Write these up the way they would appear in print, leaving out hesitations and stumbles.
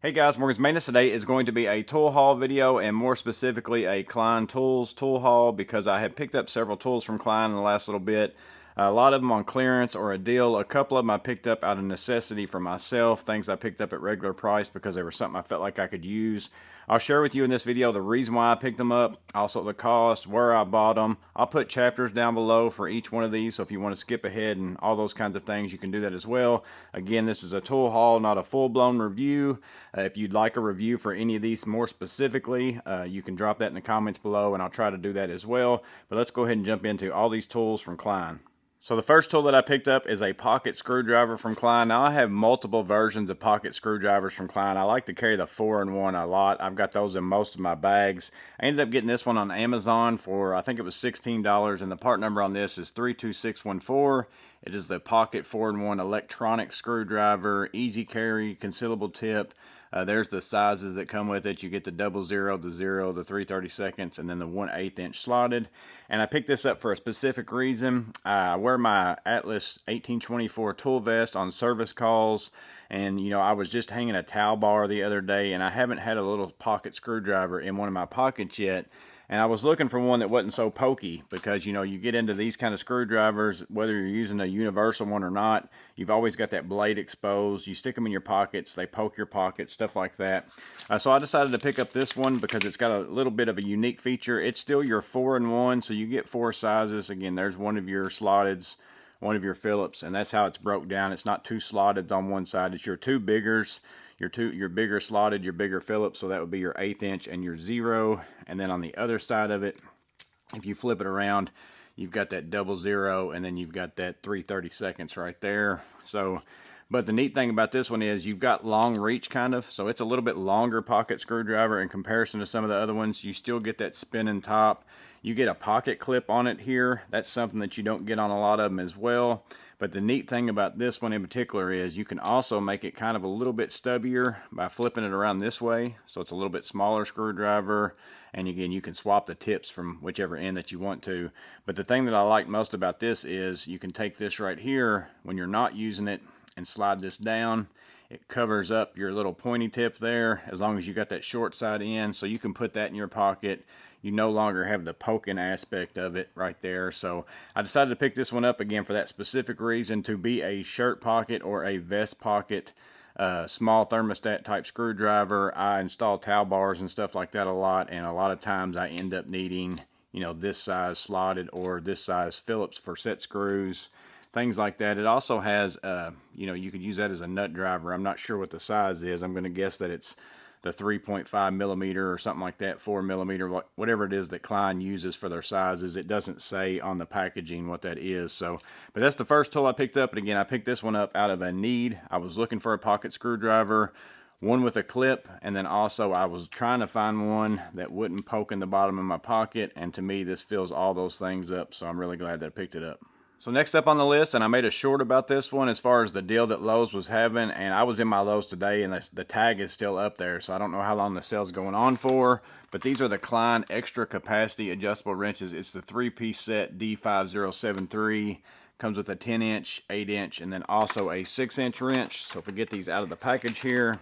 Hey guys, Morgan's Maintenance. Today is going to be a tool haul video, and more specifically a Klein Tools tool haul, because I have picked up several tools from Klein in the last little bit. A lot of them on clearance or a deal. A couple of them I picked up out of necessity for myself, things I picked up at regular price because they were something I felt like I could use. I'll share with you in this video the reason why I picked them up, also the cost, where I bought them. I'll put chapters down below for each one of these, so if you want to skip ahead and all those kinds of things, you can do that as well. Again, this is a tool haul, not a full-blown review. If you'd like a review for any of these more specifically, you can drop that in the comments below, and I'll try to do that as well. But let's go ahead and jump into all these tools from Klein. So the first tool that I picked up is a pocket screwdriver from Klein. Now I have multiple versions of pocket screwdrivers from Klein. I like to carry the 4-in-1 a lot. I've got those in most of my bags. I ended up getting this one on Amazon for, I think it was $16, and the part number on this is 32614. It is the pocket 4-in-1 electronic screwdriver, easy carry, concealable tip. There's the sizes that come with it. You get the 00, the 0, the 3/32, and then the 1/8 inch slotted. And I picked this up for a specific reason. I wear my Atlas 1824 tool vest on service calls. And, you know, I was just hanging a towel bar the other day, and I haven't had a little pocket screwdriver in one of my pockets yet. And I was looking for one that wasn't so pokey, because, you know, you get into these kind of screwdrivers, whether you're using a universal one or not, you've always got that blade exposed. You stick them in your pockets, they poke your pockets, stuff like that. So I decided to pick up this one because it's got a little bit of a unique feature. It's still your 4-in-1, so you get 4 sizes. Again, there's one of your slotteds, one of your Phillips, and that's how it's broke down. It's not 2 slotteds on one side. It's your 2 biggers, your bigger slotted, your bigger Phillips, so that would be your 1/8 inch and your 0. And then on the other side of it, if you flip it around, you've got that 00, and then you've got that 3/32 right there. So, but the neat thing about this one is you've got long reach kind of, so it's a little bit longer pocket screwdriver in comparison to some of the other ones. You still get that spinning top. You get a pocket clip on it here. That's something that you don't get on a lot of them as well. But the neat thing about this one in particular is you can also make it kind of a little bit stubbier by flipping it around this way. So it's a little bit smaller screwdriver. And again, you can swap the tips from whichever end that you want to. But the thing that I like most about this is you can take this right here when you're not using it and slide this down. It covers up your little pointy tip there, as long as you got that short side in, so you can put that in your pocket. You no longer have the poking aspect of it right there. So I decided to pick this one up again for that specific reason, to be a shirt pocket or a vest pocket, small thermostat type screwdriver. I install towel bars and stuff like that a lot, and a lot of times I end up needing, you know, this size slotted or this size Phillips for set screws, things like that. It also has, you know, you could use that as a nut driver. I'm not sure what the size is. I'm going to guess that it's the 3.5 millimeter or something like that, 4 millimeter, whatever it is that Klein uses for their sizes. It doesn't say on the packaging what that is. So, but that's the first tool I picked up. And again, I picked this one up out of a need. I was looking for a pocket screwdriver, one with a clip, and then also I was trying to find one that wouldn't poke in the bottom of my pocket. And to me, this fills all those things up. So I'm really glad that I picked it up. So next up on the list, and I made a short about this one as far as the deal that Lowe's was having, and I was in my Lowe's today, and the tag is still up there, so I don't know how long the sale's going on for, but these are the Klein Extra Capacity Adjustable Wrenches. It's the 3-piece set D5073. Comes with a 10-inch, 8-inch, and then also a 6-inch wrench. So if we get these out of the package here,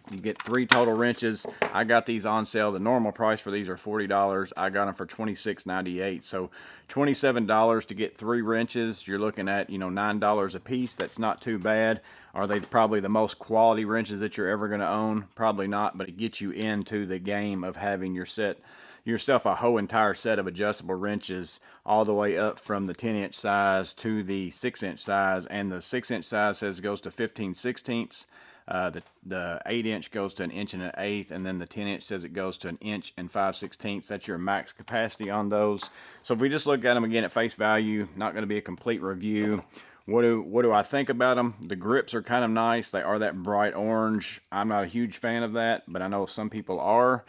you get 3 total wrenches. I got these on sale. The normal price for these are $40. I got them for $26.98. So $27 to get 3 wrenches. You're looking at, you know, $9 a piece. That's not too bad. Are they probably the most quality wrenches that you're ever going to own? Probably not, but it gets you into the game of having yourself a whole entire set of adjustable wrenches, all the way up from the 10-inch size to the 6-inch size. And the 6-inch size says it goes to 15/16. The 8-inch goes to 1 1/8 inch, and then the 10-inch says it goes to 1 5/16 inch. That's your max capacity on those. So if we just look at them again at face value, not going to be a complete review. What do I think about them? The grips are kind of nice. They are that bright orange. I'm not a huge fan of that, but I know some people are.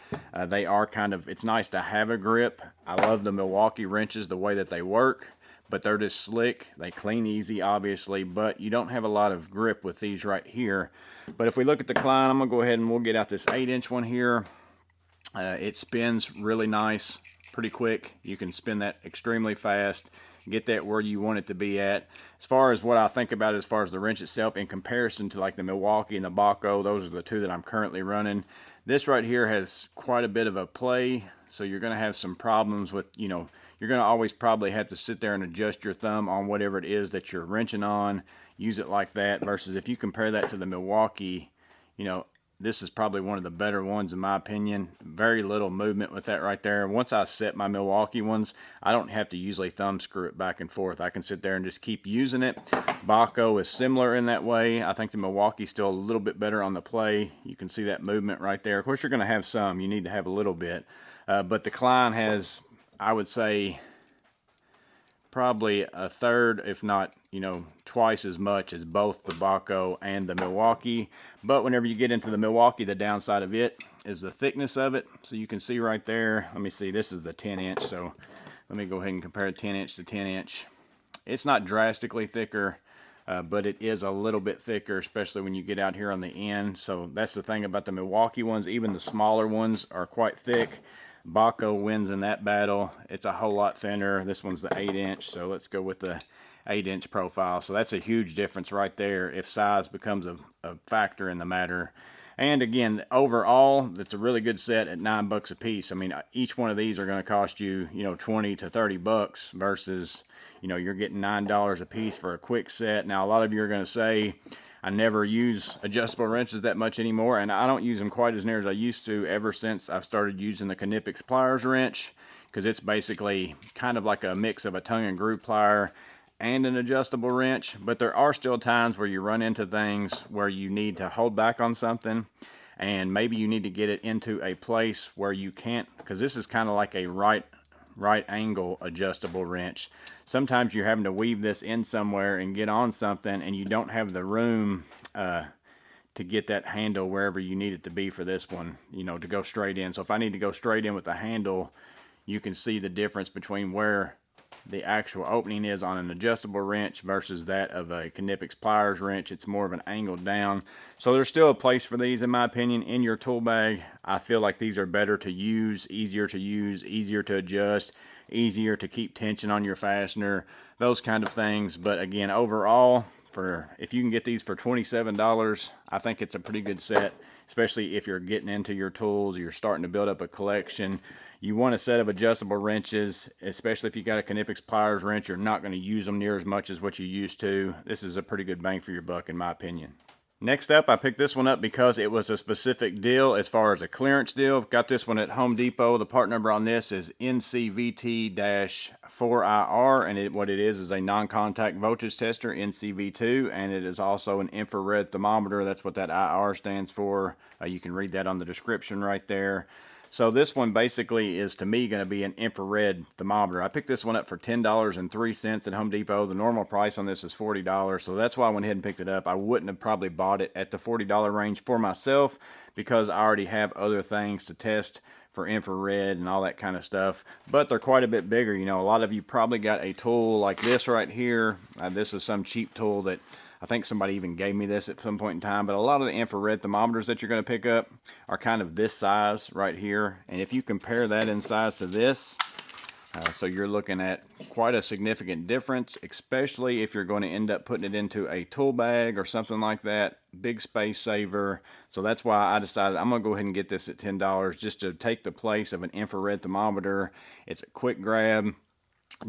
They are kind of, it's nice to have a grip. I love the Milwaukee wrenches, the way that they work, but they're just slick. They clean easy, obviously, but you don't have a lot of grip with these right here. But if we look at the Klein, I'm going to go ahead and we'll get out this 8-inch one here. It spins really nice, pretty quick. You can spin that extremely fast. get that where you want it to be at. As far as what I think about it, as far as the wrench itself in comparison to like the Milwaukee and the Baco, those are the two that I'm currently running. This right here has quite a bit of a play, so you're going to have some problems with, you know, you're going to always probably have to sit there and adjust your thumb on whatever it is that you're wrenching on, use it like that, versus if you compare that to the Milwaukee, you know, this is probably one of the better ones in my opinion. Very little movement with that right there. Once I set my Milwaukee ones, I don't have to usually thumb screw it back and forth. I can sit there and just keep using it. Baco is similar in that way. I think the Milwaukee's still a little bit better on the play. You can see that movement right there. Of course, you're going to have some. You need to have a little bit. But the Klein has, I would say, probably a third, if not, you know, twice as much as both the Baco and the Milwaukee. But whenever you get into the Milwaukee, the downside of it is the thickness of it. So you can see right there, let me see, this is the 10 inch. So let me go ahead and compare 10 inch to 10 inch. It's not drastically thicker, but it is a little bit thicker, especially when you get out here on the end. So that's the thing about the Milwaukee ones. Even the smaller ones are quite thick. Baco wins in that battle. It's a whole lot thinner. This one's the 8 inch, so let's go with the 8 inch profile. So that's a huge difference right there if size becomes a factor in the matter. And again, overall, it's a really good set at $9 a piece. I mean, each one of these are going to cost you, you know, 20 to 30 bucks versus, you know, you're getting $9 a piece for a quick set. Now, a lot of you are going to say, I never use adjustable wrenches that much anymore, and I don't use them quite as near as I used to ever since I've started using the Knipex pliers wrench, because it's basically kind of like a mix of a tongue and groove plier and an adjustable wrench. But there are still times where you run into things where you need to hold back on something, and maybe you need to get it into a place where you can't, because this is kind of like a right angle adjustable wrench. Sometimes you're having to weave this in somewhere and get on something, and you don't have the room to get that handle wherever you need it to be for this one, you know, to go straight in. So if I need to go straight in with the handle, you can see the difference between where the actual opening is on an adjustable wrench versus that of a Knipex pliers wrench. It's more of an angle down. So there's still a place for these, in my opinion, in your tool bag. I feel like these are better to use, easier to adjust, easier to keep tension on your fastener, those kind of things. But again, overall, if you can get these for $27, I think it's a pretty good set, especially if you're getting into your tools, you're starting to build up a collection. You want a set of adjustable wrenches, especially if you got a Knipex pliers wrench. You're not going to use them near as much as what you used to. This is a pretty good bang for your buck, in my opinion. Next up, I picked this one up because it was a specific deal as far as a clearance deal. Got this one at Home Depot. The part number on this is NCVT-4IR, and what it is a non-contact voltage tester, NCV2, and it is also an infrared thermometer. That's what that IR stands for. You can read that on the description right there. So this one basically is, to me, going to be an infrared thermometer. I picked this one up for $10.03 at Home Depot. The normal price on this is $40, so that's why I went ahead and picked it up. I wouldn't have probably bought it at the $40 range for myself because I already have other things to test for infrared and all that kind of stuff. But they're quite a bit bigger. You know, a lot of you probably got a tool like this right here. This is some cheap tool that I think somebody even gave me this at some point in time, but a lot of the infrared thermometers that you're going to pick up are kind of this size right here. And if you compare that in size to this, so you're looking at quite a significant difference, especially if you're going to end up putting it into a tool bag or something like that. Big space saver. So that's why I decided I'm going to go ahead and get this at $10 just to take the place of an infrared thermometer. It's a quick grab.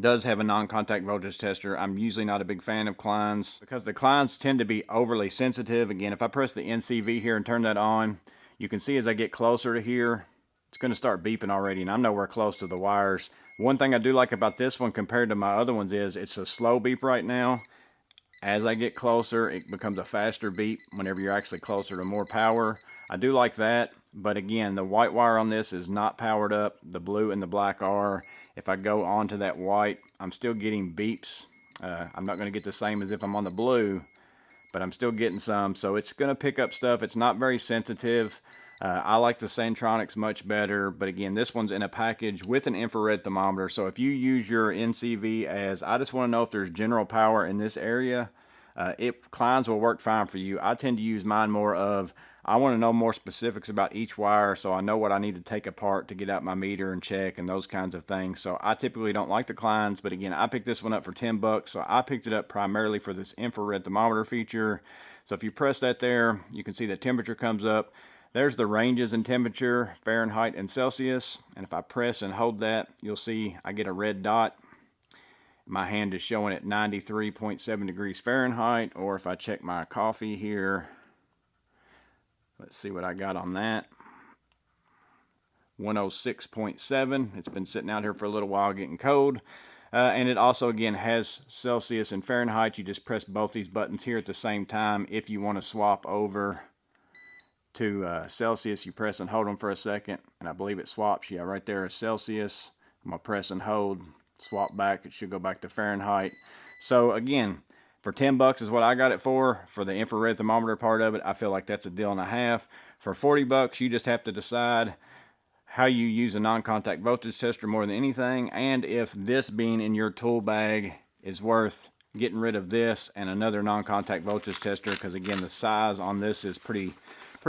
Does have a non-contact voltage tester. I'm usually not a big fan of Kleins because the Kleins tend to be overly sensitive. Again, if I press the NCV here and turn that on, you can see as I get closer to here, it's going to start beeping already, and I'm nowhere close to the wires. One thing I do like about this one compared to my other ones is it's a slow beep right now. As I get closer, it becomes a faster beep whenever you're actually closer to more power. I do like that, but again, the white wire on this is not powered up. The blue and the black are. If I go onto that white, I'm still getting beeps. I'm not going to get the same as if I'm on the blue, but I'm still getting some. So it's going to pick up stuff. It's not very sensitive. I like the Centronics much better, but again, this one's in a package with an infrared thermometer. So if you use your NCV as, I just want to know if there's general power in this area, Kleins will work fine for you. I tend to use mine more of, I want to know more specifics about each wire so I know what I need to take apart to get out my meter and check and those kinds of things. So I typically don't like the Kleins, but again, I picked this one up for 10 bucks. So I picked it up primarily for this infrared thermometer feature. So if you press that there, you can see the temperature comes up. There's the ranges in temperature, Fahrenheit and Celsius. And if I press and hold that, you'll see I get a red dot. My hand is showing at 93.7 degrees Fahrenheit, or if I check my coffee here, let's see what I got on that. 106.7. It's been sitting out here for a little while getting cold. And it also, again, has Celsius and Fahrenheit. You just press both these buttons here at the same time. If you want to swap over to Celsius, you press and hold them for a second, and I believe it swaps. Yeah, right there is Celsius. I'm going to press and hold. Swap back, it should go back to Fahrenheit. So again, for 10 bucks is what I got it for the infrared thermometer part of it. I feel like that's a deal and a half. For 40 bucks, you just have to decide how you use a non-contact voltage tester more than anything, and if this being in your tool bag is worth getting rid of this and another non-contact voltage tester, because again, the size on this is pretty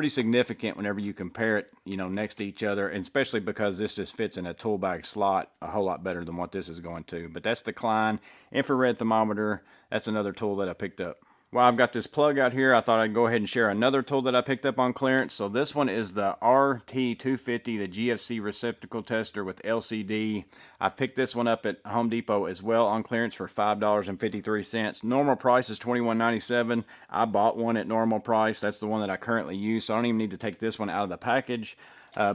significant whenever you compare it, you know, next to each other, and especially because this just fits in a tool bag slot a whole lot better than what this is going to. But that's the Klein infrared thermometer. That's another tool that I picked up. Well, I've got this plug out here. I thought I'd go ahead and share another tool that I picked up on clearance. So this one is the RT250, the GFC receptacle tester with LCD. I picked this one up at Home Depot as well on clearance for $5.53. Normal price is $21.97. I bought one at normal price. That's the one that I currently use. So I don't even need to take this one out of the package.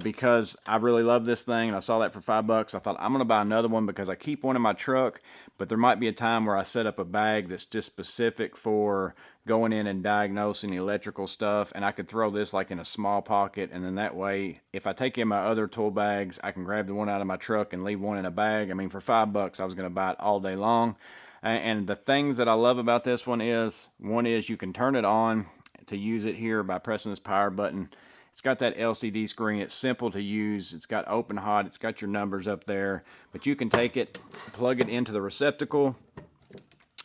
Because I really love this thing, and I saw that for $5. I thought I'm going to buy another one because I keep one in my truck, but there might be a time where I set up a bag that's just specific for going in and diagnosing electrical stuff, and I could throw this like in a small pocket, and then that way, if I take in my other tool bags, I can grab the one out of my truck and leave one in a bag. I mean, for $5, I was going to buy it all day long. And the things that I love about this one is you can turn it on to use it here by pressing this power button. It's got that LCD screen. It's simple to use. It's got open hot. It's got your numbers up there. But you can take it, plug it into the receptacle.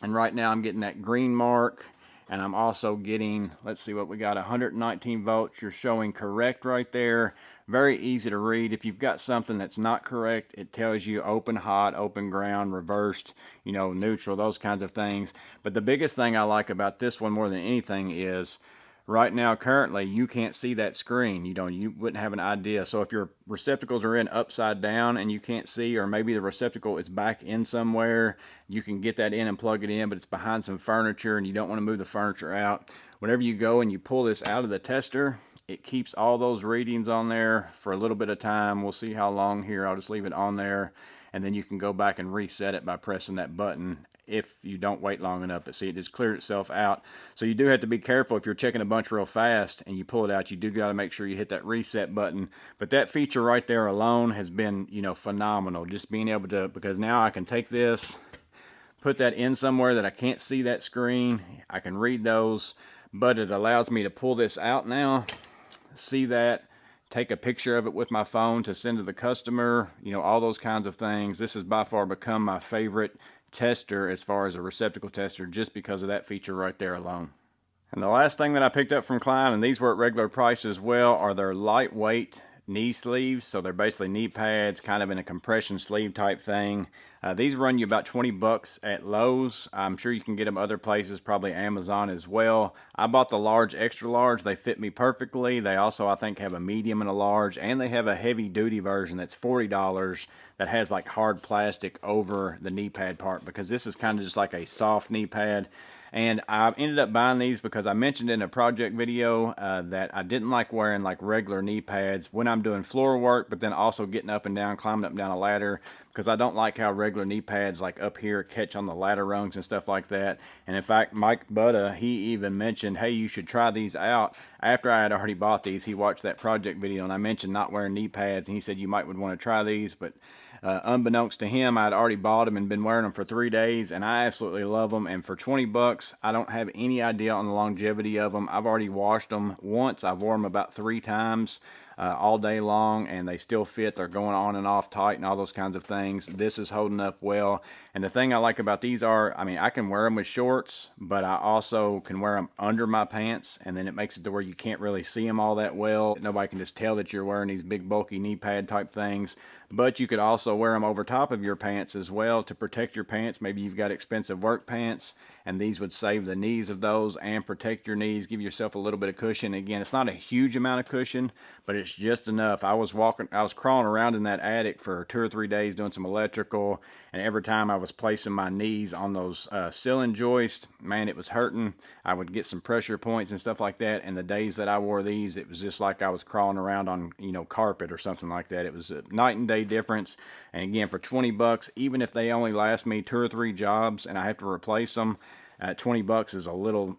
And right now I'm getting that green mark. And I'm also getting, let's see what we got, 119 volts. You're showing correct right there. Very easy to read. If you've got something that's not correct, it tells you open hot, open ground, reversed, you know, neutral, those kinds of things. But the biggest thing I like about this one more than anything is right now, currently, you can't see that screen. You wouldn't have an idea. So if your receptacles are in upside down and you can't see, or maybe the receptacle is back in somewhere, you can get that in and plug it in, but it's behind some furniture and you don't want to move the furniture out. Whenever you go and you pull this out of the tester, it keeps all those readings on there for a little bit of time. We'll see how long here. I'll just leave it on there, and then you can go back and reset it by pressing that button if you don't wait long enough. But see, it just cleared itself out. So you do have to be careful if you're checking a bunch real fast and you pull it out. You do got to make sure you hit that reset button. But that feature right there alone has been, you know, phenomenal. Just being able to, because now I can take this, put that in somewhere that I can't see that screen. I can read those, but it allows me to pull this out now, see that, take a picture of it with my phone to send to the customer, you know, all those kinds of things. This has by far become my favorite tester as far as a receptacle tester, just because of that feature right there alone. And the last thing that I picked up from Klein, and these were at regular price as well, are their lightweight knee sleeves. So they're basically knee pads, kind of in a compression sleeve type thing. These run you about 20 bucks at Lowe's. I'm sure you can get them other places, probably Amazon as well. I bought the large, extra large. They fit me perfectly. They also, I think, have a medium and a large, and they have a heavy duty version that's $40 that has like hard plastic over the knee pad part, because this is kind of just like a soft knee pad. And I ended up buying these because I mentioned in a project video that I didn't like wearing like regular knee pads when I'm doing floor work, but then also getting up and down, climbing up and down a ladder, because I don't like how regular knee pads like up here catch on the ladder rungs and stuff like that. And in fact, Mike Butta, he even mentioned, hey, you should try these out. After I had already bought these, he watched that project video and I mentioned not wearing knee pads, and he said you might would want to try these. But unbeknownst to him, I'd already bought them and been wearing them for 3 days, and I absolutely love them. And for 20 bucks, I don't have any idea on the longevity of them. I've already washed them once. I've worn them about 3 times. all day long, and they still fit. They're going on and off tight and all those kinds of things. This is holding up well. And the thing I like about these are, I mean, I can wear them with shorts, but I also can wear them under my pants, and then it makes it to where you can't really see them all that well. Nobody can just tell that you're wearing these big bulky knee pad type things. But you could also wear them over top of your pants as well to protect your pants. Maybe you've got expensive work pants, and these would save the knees of those and protect your knees, give yourself a little bit of cushion. Again, it's not a huge amount of cushion, but it's just enough. I was crawling around in that attic for 2 or 3 days doing some electrical, and every time I was placing my knees on those ceiling joists, man, it was hurting. I would get some pressure points and stuff like that, and the days that I wore these, it was just like I was crawling around on, you know, carpet or something like that. It was a night and day difference. And again, for 20 bucks, even if they only last me 2 or 3 jobs and I have to replace them, 20 bucks is a little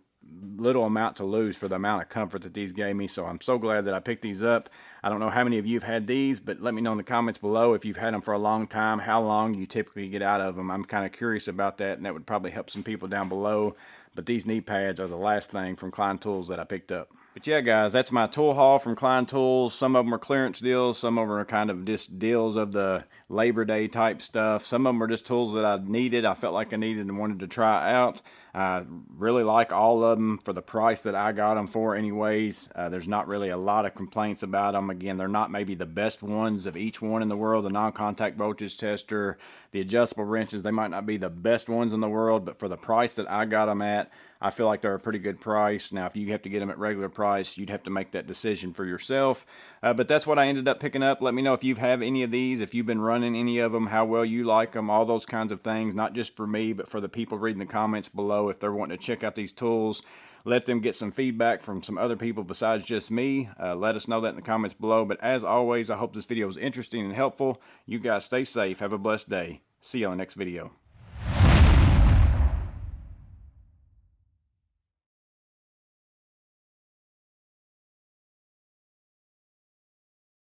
amount to lose for the amount of comfort that these gave me. So I'm so glad that I picked these up. I don't know how many of you have had these, but let me know in the comments below if you've had them for a long time, how long you typically get out of them. I'm kind of curious about that, and that would probably help some people down below. But these knee pads are the last thing from Klein Tools that I picked up. But yeah, guys, that's my tool haul from Klein Tools. Some of them are clearance deals. Some of them are kind of just deals of the Labor Day type stuff. Some of them are just tools that I needed. I felt like I needed and wanted to try out. I really like all of them for the price that I got them for anyways. There's not really a lot of complaints about them. Again, they're not maybe the best ones of each one in the world. The non-contact voltage tester, the adjustable wrenches, they might not be the best ones in the world, but for the price that I got them at, I feel like they're a pretty good price. Now, if you have to get them at regular price, you'd have to make that decision for yourself. But that's what I ended up picking up. Let me know if you have any of these, if you've been running any of them, how well you like them, all those kinds of things, not just for me, but for the people reading the comments below. If they're wanting to check out these tools, let them get some feedback from some other people besides just me. Let us know that in the comments below. But as always, I hope this video was interesting and helpful. You guys stay safe. Have a blessed day. See you on the next video.